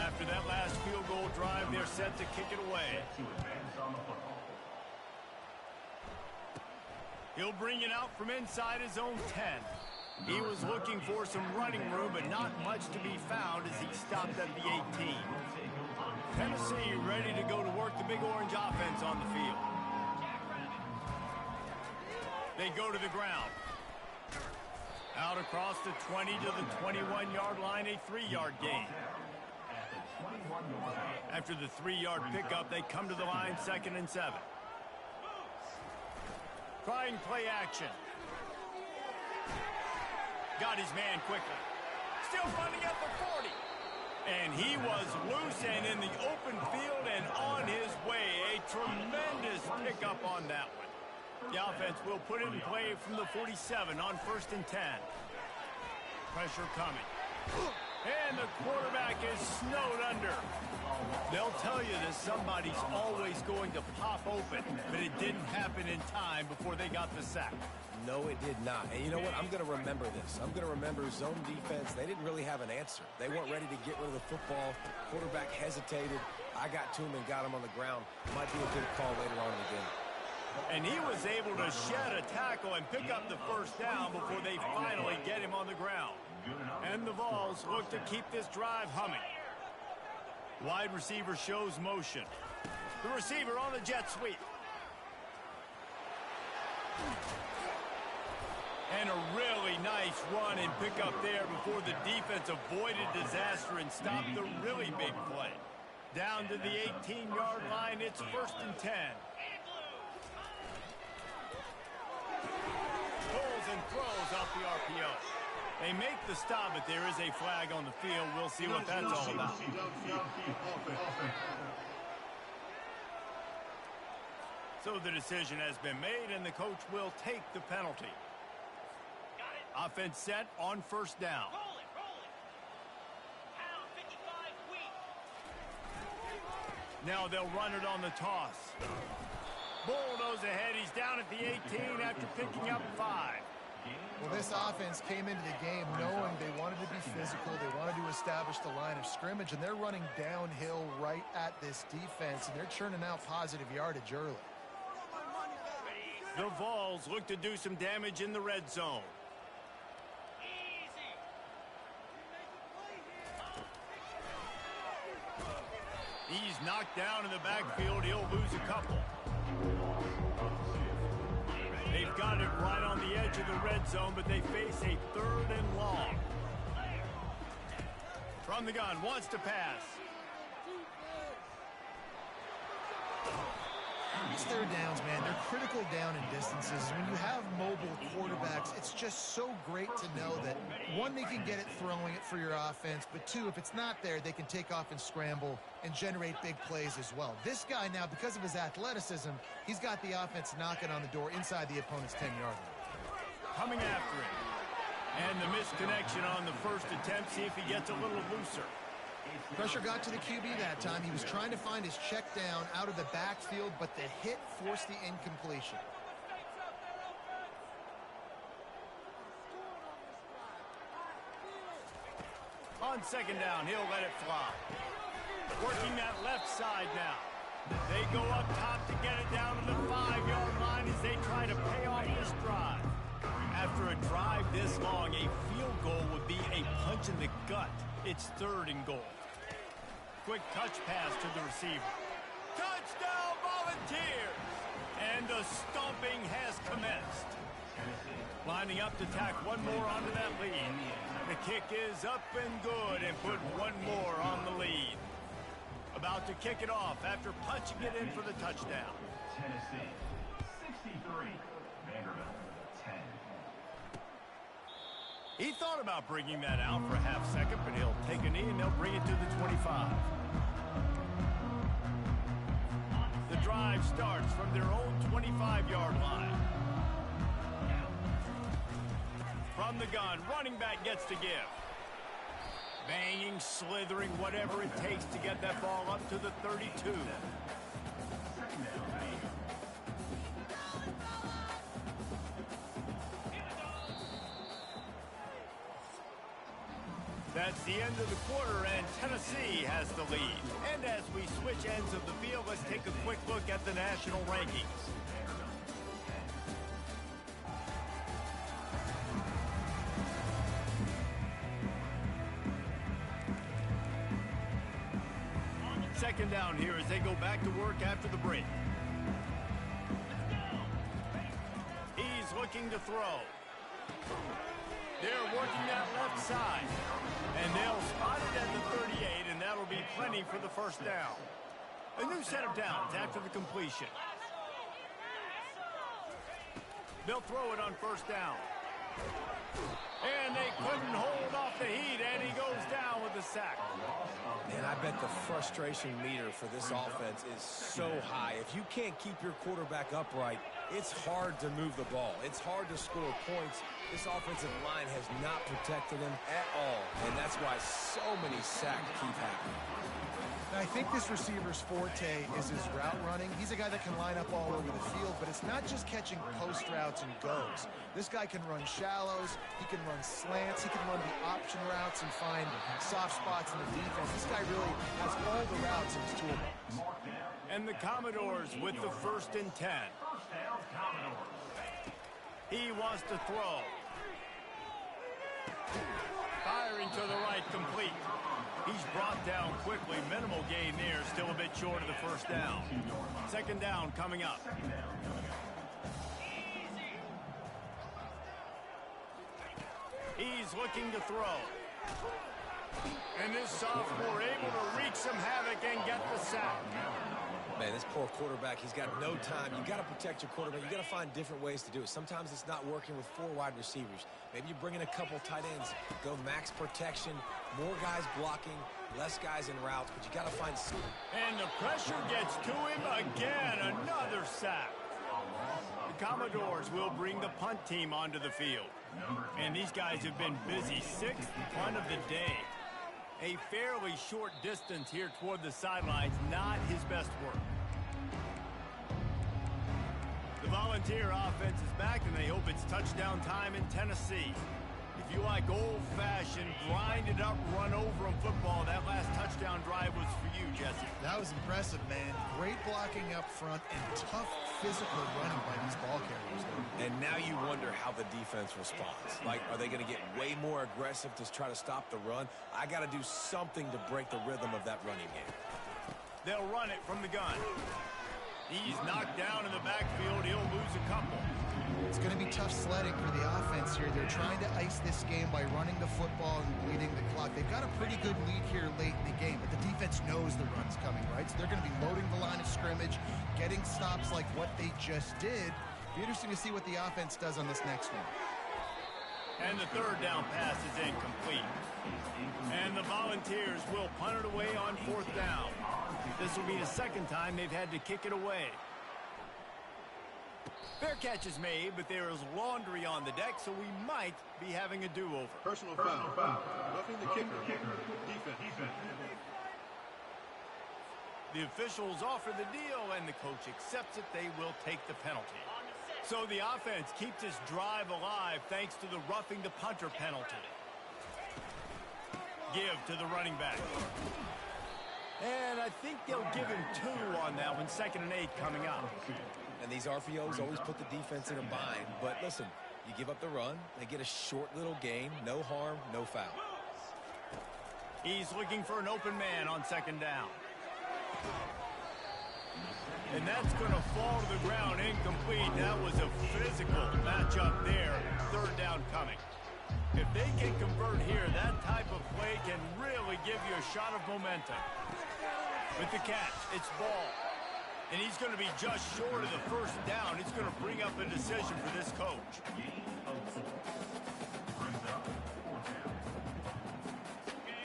Speaker 1: After that last field goal drive, they're set to kick it away. He'll bring it out from inside his own 10. He was looking for some running room, but not much to be found as he stopped at the 18. Tennessee ready to go to work the Big Orange offense on the field. They go to the ground. Out across the 20 to the 21-yard line, a 3-yard gain. After the 3-yard pickup, they come to the line 2nd and 7. Trying play action. Got his man quickly. Still running at the 40. And he was loose and in the open field and on his way. A tremendous pickup on that one. The offense will put it in play from the 47 on 1st and 10. Pressure coming. And the quarterback is snowed under. They'll tell you that somebody's always going to pop open, but it didn't happen in time before they got the sack.
Speaker 3: No, it did not. And you know what? I'm going to remember this. I'm going to remember zone defense. They didn't really have an answer. They weren't ready to get rid of the football. Quarterback hesitated. I got to him and got him on the ground. Might be a good call later on in the game.
Speaker 1: And he was able to shed a tackle and pick up the first down before they finally get him on the ground. And the Vols look to keep this drive humming. Wide receiver shows motion. The receiver on the jet sweep. And a really nice run and pick up there before the defense avoided disaster and stopped the really big play. Down to the 18-yard line, it's 1st and 10. Pulls and throws off the RPO. They make the stop, but there is a flag on the field. We'll see what that's all about. So the decision has been made, and the coach will take the penalty. Offense set on 1st down. Now they'll run it on the toss. Bulldoze ahead. He's down at the 18 after picking up 5.
Speaker 2: Well, this offense came into the game knowing they wanted to be physical. They wanted to establish the line of scrimmage, and they're running downhill right at this defense, and they're churning out positive yardage early.
Speaker 1: The Vols look to do some damage in the red zone. He's knocked down in the backfield. He'll lose a couple. They've got got it right on the edge of the red zone, but they face a 3rd and long. From the gun, wants to pass.
Speaker 2: These third downs, man, they're critical down in distances. When you have mobile quarterbacks, it's just so great to know that, one, they can get it throwing it for your offense, but two, if it's not there, they can take off and scramble and generate big plays as well. This guy now, because of his athleticism, he's got the offense knocking on the door inside the opponent's 10-yard line.
Speaker 1: Coming after it. And the misconnection on the first attempt. See if he gets a little looser.
Speaker 2: Pressure got to the QB that time. He was trying to find his check down out of the backfield, but the hit forced the incompletion.
Speaker 1: On 2nd down, he'll let it fly. Working that left side now. They go up top to get it down to the 5-yard line as they try to pay off this drive. After a drive this long, a field goal would be a punch in the gut. It's 3rd and goal. Quick touch pass to the receiver. Touchdown, Volunteers! And the stomping has commenced. Lining up to tack one more onto that lead. The kick is up and good and put one more on the lead. About to kick it off after punching it in for the touchdown.
Speaker 4: Tennessee, 63. Vanderbilt, 10.
Speaker 1: He thought about bringing that out for a half second, but he'll take a knee and they'll bring it to the 25. The drive starts from their own 25-yard line. From the gun, running back gets to give. Banging, slithering, whatever it takes to get that ball up to the 32. That's the end of the quarter, and Tennessee has the lead. And as we switch ends of the field, let's take a quick look at the national rankings. Second down here as they go back to work after the break. He's looking to throw. They're working that left side. And they'll spot it at the 38, and that'll be plenty for the first down. A new set of downs after the completion. They'll throw it on 1st down. And they couldn't hold off the heat, and he goes down with the sack.
Speaker 3: Man, I bet the frustration meter for this offense is so high. If you can't keep your quarterback upright, it's hard to move the ball. It's hard to score points. This offensive line has not protected him at all, and that's why so many sacks keep happening.
Speaker 2: I think this receiver's forte is his route running. He's a guy that can line up all over the field, but it's not just catching post routes and goes. This guy can run shallows, he can run slants, he can run the option routes and find soft spots in the defense. This guy really has all the routes in his toolbox.
Speaker 1: And the Commodores with the 1st and 10. He wants to throw. Firing to the right, complete. He's brought down quickly. Minimal gain there. Still a bit short of the 1st down. 2nd down coming up. He's looking to throw. And this sophomore able to wreak some havoc and get the sack.
Speaker 3: Man, this poor quarterback, he's got no time. You got to protect your quarterback. You got to find different ways to do it. Sometimes it's not working with 4 wide receivers. Maybe you bring in a couple tight ends, go max protection, more guys blocking, less guys in routes, but you got to find some.
Speaker 1: And the pressure gets to him again. Another sack. The Commodores will bring the punt team onto the field. And these guys have been busy. 6th punt of the day. A fairly short distance here toward the sidelines, not his best work. The Volunteer offense is back, and they hope it's touchdown time in Tennessee. If you like old-fashioned, grinded-up, run-over-'em football, that last touchdown drive was for you, Jesse.
Speaker 2: That was impressive, man. Great blocking up front and tough physical running by these ball carriers.
Speaker 3: And now you wonder how the defense responds. Like, are they going to get way more aggressive to try to stop the run? I got to do something to break the rhythm of that running game.
Speaker 1: They'll run it from the gun. He's knocked down in the backfield. He'll lose a couple.
Speaker 2: It's going to be tough sledding for the offense here. They're trying to ice this game by running the football and bleeding the clock. They've got a pretty good lead here late in the game, but the defense knows the run's coming, right? So they're going to be loading the line of scrimmage, getting stops like what they just did. Be interesting to see what the offense does on this next one.
Speaker 1: And the third down pass is incomplete. And the Volunteers will punt it away on fourth down. This will be the second time they've had to kick it away. Fair catch is made, but there is laundry on the deck, so we might be having a do-over.
Speaker 5: Personal foul. Roughing the kicker. Defense.
Speaker 1: The officials offer the deal, and the coach accepts it. They will take the penalty. So the offense keeps its drive alive thanks to the roughing the punter penalty. Give to the running back. And I think they'll give him 2 on that one. 2nd and 8 coming up.
Speaker 3: And these RPOs always put the defense in a bind. But listen, you give up the run, they get a short little gain, no harm, no foul.
Speaker 1: He's looking for an open man on 2nd down. And that's going to fall to the ground incomplete. That was a physical matchup there. 3rd down coming. If they can convert here, that type of play can really give you a shot of momentum. With the catch, it's ball. And he's going to be just short of the 1st down. It's going to bring up a decision for this coach.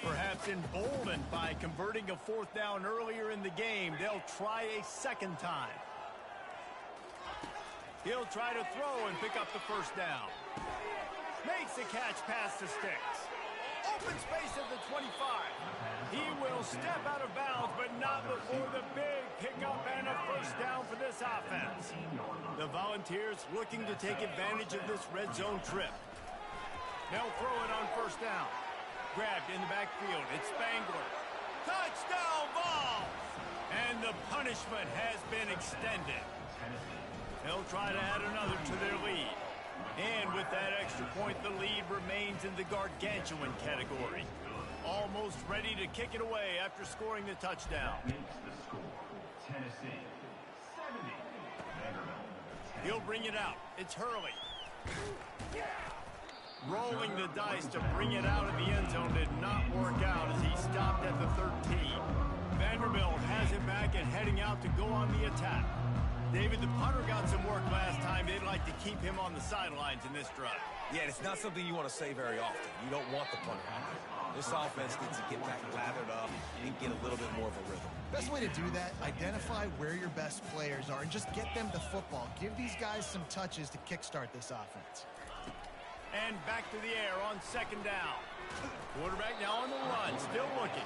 Speaker 1: Perhaps emboldened by converting a 4th down earlier in the game, they'll try a 2nd time. He'll try to throw and pick up the 1st down. Makes the catch past the sticks. Open space at the 25. He will step out of bounds, but not before the big pickup and a 1st down for this offense. The Volunteers looking to take advantage of this red zone trip. They'll throw it on 1st down. Grabbed in the backfield. It's Spangler. Touchdown, Vols! And the punishment has been extended. They'll try to add another to their lead. And with that extra point, the lead remains in the gargantuan category. Almost ready to kick it away after scoring the touchdown.
Speaker 4: Tennessee 70.
Speaker 1: He'll bring it out. It's Hurley. Rolling the dice to bring it out of the end zone did not work out as he stopped at the 13. Vanderbilt has it back and heading out to go on the attack. David, the punter got some work last time. They'd like to keep him on the sidelines in this drive.
Speaker 3: Yeah, it's not something you want to say very often. You don't want the punter out there. This offense needs to get back lathered up and get a little bit more of a rhythm.
Speaker 2: Best way to do that, identify where your best players are and just get them the football. Give these guys some touches to kickstart this offense.
Speaker 1: And back to the air on 2nd down. Quarterback now on the run, still looking.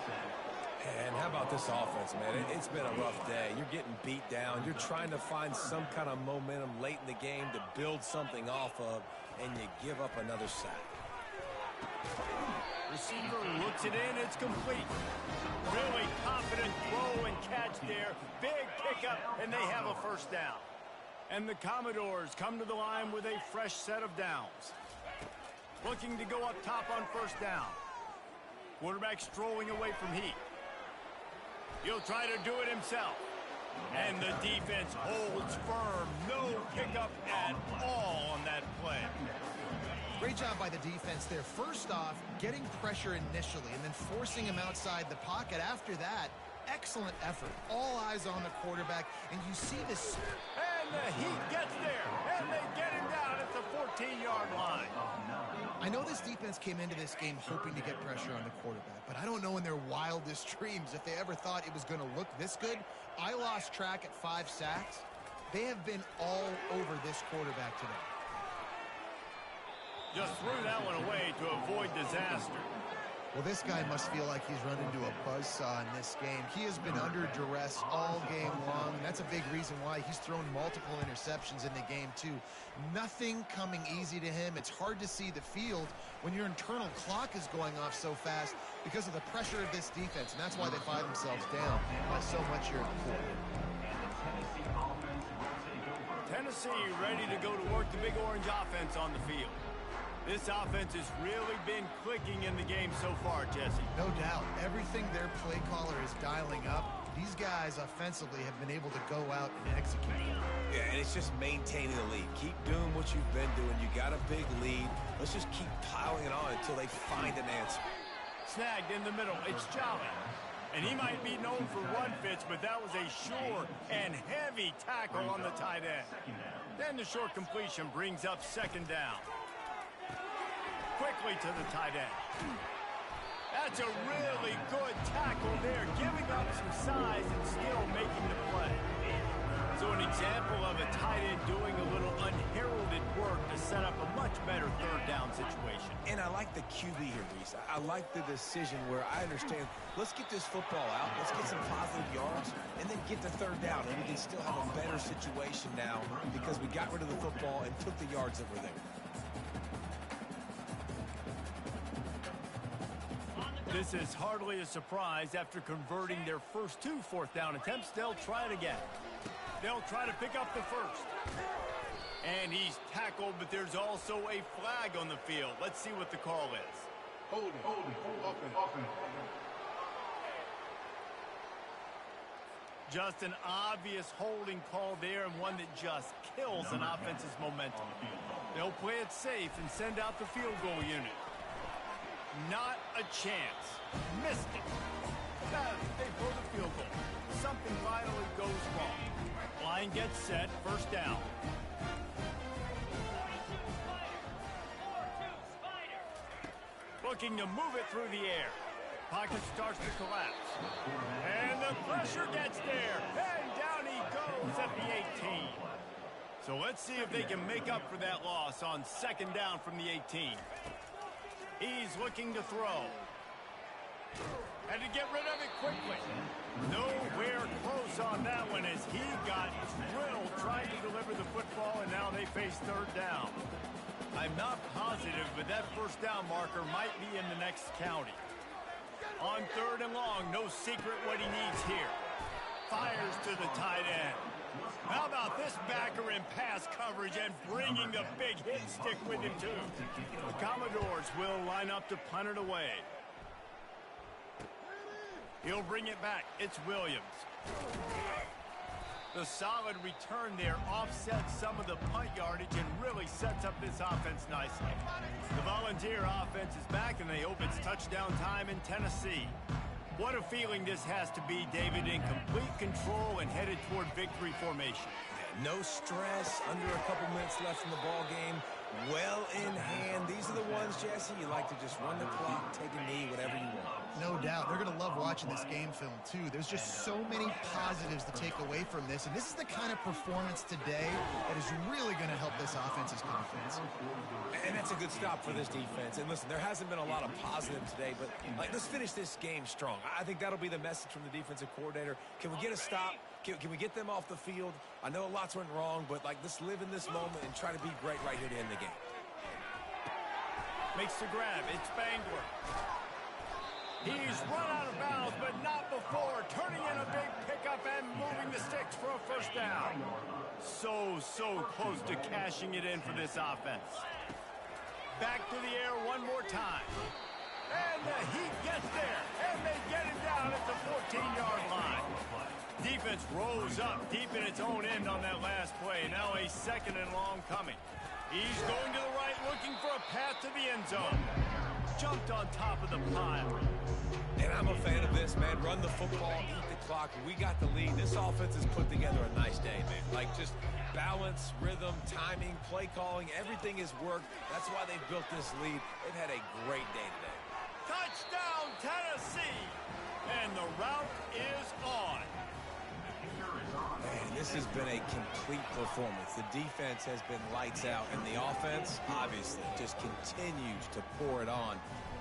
Speaker 3: And how about this offense, man? It's been a rough day. You're getting beat down. You're trying to find some kind of momentum late in the game to build something off of, and you give up another sack.
Speaker 1: Receiver looks it in. It's complete. Really confident throw and catch there. Big pickup, and they have a 1st down. And the Commodores come to the line with a fresh set of downs. Looking to go up top on 1st down. Quarterback strolling away from heat. He'll try to do it himself. And the defense holds firm. No pickup at all on that play.
Speaker 2: Great job by the defense there. First off, getting pressure initially and then forcing him outside the pocket. After that, excellent effort. All eyes on the quarterback, and you see this.
Speaker 1: And the heat gets there, and they get him down at the 14-yard line.
Speaker 2: I know this defense came into this game hoping to get pressure on the quarterback, but I don't know in their wildest dreams if they ever thought it was going to look this good. I lost track at 5 sacks. They have been all over this quarterback today.
Speaker 1: Just threw that one away to avoid disaster.
Speaker 2: Well, this guy must feel like he's run into a buzzsaw in this game. He has been under duress all game long, and that's a big reason why he's thrown multiple interceptions in the game, too. Nothing coming easy to him. It's hard to see the field when your internal clock is going off so fast because of the pressure of this defense, and that's why they find themselves down by so much here in the fourth.
Speaker 1: Tennessee ready to go to work the Big Orange offense on the field. This offense has really been clicking in the game so far, Jesse.
Speaker 2: No doubt. Everything their play caller is dialing up, These guys offensively have been able to go out and execute.
Speaker 3: Yeah, and it's just maintaining the lead. Keep doing what you've been doing. You got a big lead. Let's just keep piling it on until they find an answer.
Speaker 1: Snagged in the middle. It's Jolly. And he might be known for run fits, but that was a sure and heavy tackle on the tight end. Then the short completion brings up second down. Quickly to the tight end. That's a really good tackle there, giving up some size and still making the play. So an example of a tight end doing a little unheralded work to set up a much better third down situation.
Speaker 3: And I like the QB here, Reese. I like the decision where I understand, let's get this football out, let's get some positive yards, and then get the third down, and we can still have a better situation now because we got rid of the football and took the yards that were there.
Speaker 1: This is hardly a surprise. After converting their first 2 fourth down attempts, they'll try it again. They'll try to pick up the first. And he's tackled, but there's also a flag on the field. Let's see what the call is.
Speaker 5: Holding. Offense.
Speaker 1: Just an obvious holding call there, and one that just kills an offense's momentum. They'll play it safe and send out the field goal unit. Not a chance. Missed it. They blow the field goal. Something finally goes wrong. Line gets set. First down. Looking to move it through the air. Pocket starts to collapse. And the pressure gets there. And down he goes at the 18. So let's see if they can make up for that loss on second down from the 18. He's looking to throw. Had to get rid of it quickly. Nowhere close on that one as he got drilled trying to deliver the football, and now they face third down. I'm not positive, but that first down marker might be in the next county. On third and long, no secret what he needs here. Fires to the tight end. How about this backer in pass coverage and bringing the big hit stick with him, too? The Commodores will line up to punt it away. He'll bring it back. It's Williams. The solid return there offsets some of the punt yardage and really sets up this offense nicely. The Volunteer offense is back, and they hope it's touchdown time in Tennessee. What a feeling this has to be, David, in complete control and headed toward victory formation.
Speaker 3: No stress, under a couple minutes left in the ball game. Well in hand. These are the ones, Jesse, you like to just run the clock, take a knee, whatever you want.
Speaker 2: No doubt. They're going to love watching this game film, too. There's just so many positives to take away from this, and this is the kind of performance today that is really going to help this offense's confidence.
Speaker 3: And that's a good stop for this defense. And listen, there hasn't been a lot of positive today, but let's finish this game strong. I think that'll be the message from the defensive coordinator. Can we get a stop? Can we get them off the field? I know lots went wrong, but let's live in this moment and try to be great right here to end the game.
Speaker 1: Makes the grab. It's Spangler. He's run out of bounds, but not before. Turning in a big pickup and moving the sticks for a first down. So close to cashing it in for this offense. Back to the air one more time. And the Heat gets there. And they get him down at the 14-yard line. Defense rose up deep in its own end on that last play. Now a second and long coming. He's going to the right, looking for a path to the end zone. Jumped on top of the pile.
Speaker 3: And I'm a fan of this, man. Run the football, eat the clock. We got the lead. This offense has put together a nice day, man. Just balance, rhythm, timing, play calling, everything has worked. That's why they've built this lead. They've had a great day today.
Speaker 1: Touchdown, Tennessee! And the route is on.
Speaker 3: Man, this has been a complete performance. The defense has been lights out, and the offense, obviously, just continues to pour it on.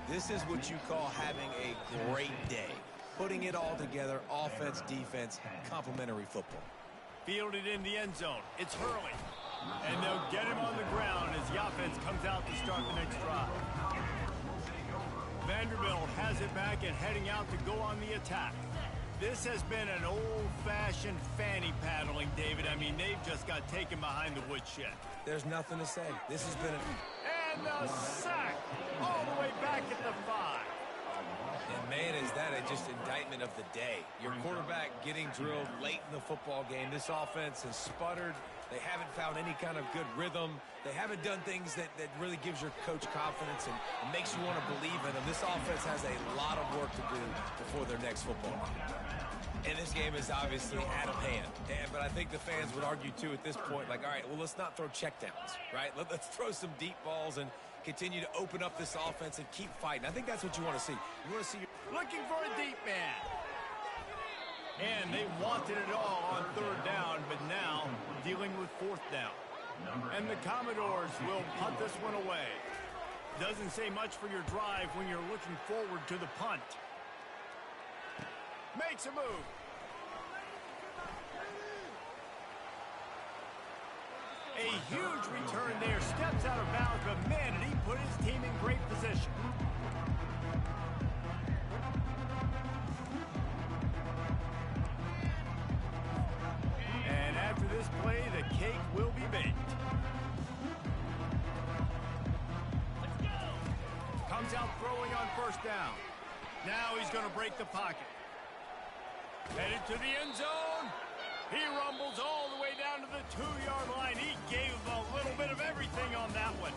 Speaker 3: This is what you call having a great day. Putting it all together, offense, defense, complementary football.
Speaker 1: Fielded in the end zone. It's Hurley. And they'll get him on the ground as the offense comes out to start the next drive. Vanderbilt has it back and heading out to go on the attack. This has been an old-fashioned fanny paddling, David. I mean, they've just got taken behind the woodshed.
Speaker 3: There's nothing to say. This has been
Speaker 1: And the sack all the way back at the 5.
Speaker 3: And, man, is that just indictment of the day. Your quarterback getting drilled late in the football game. This offense has sputtered. They haven't found any kind of good rhythm. They haven't done things that really gives your coach confidence and makes you want to believe in them. This offense has a lot of work to do before their next football game. And this game is obviously out of hand. But I think the fans would argue, too, at this point, like, all right, well, let's not throw checkdowns, right? Let's throw some deep balls and continue to open up this offense and keep fighting. I think that's what you want to see. You want to see
Speaker 1: looking for a deep man. And they wanted it all on third down, but now dealing with fourth down. And the Commodores will punt this one away. Doesn't say much for your drive when you're looking forward to the punt. Makes a move. A huge return there. Steps out of bounds, but man, did he put his team in great position. And after this play, the cake will be baked. Comes out throwing on first down. Now he's going to break the pocket. Headed to the end zone. He rumbles all the way down to the 2-yard line. He gave a little bit of everything on that one.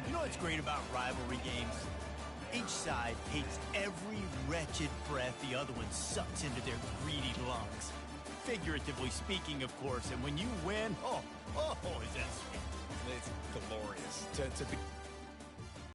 Speaker 7: You know what's great about rivalry games? Each side hates every wretched breath the other one sucks into their greedy lungs. Figuratively speaking, of course, and when you win, is that sweet.
Speaker 3: It's glorious to be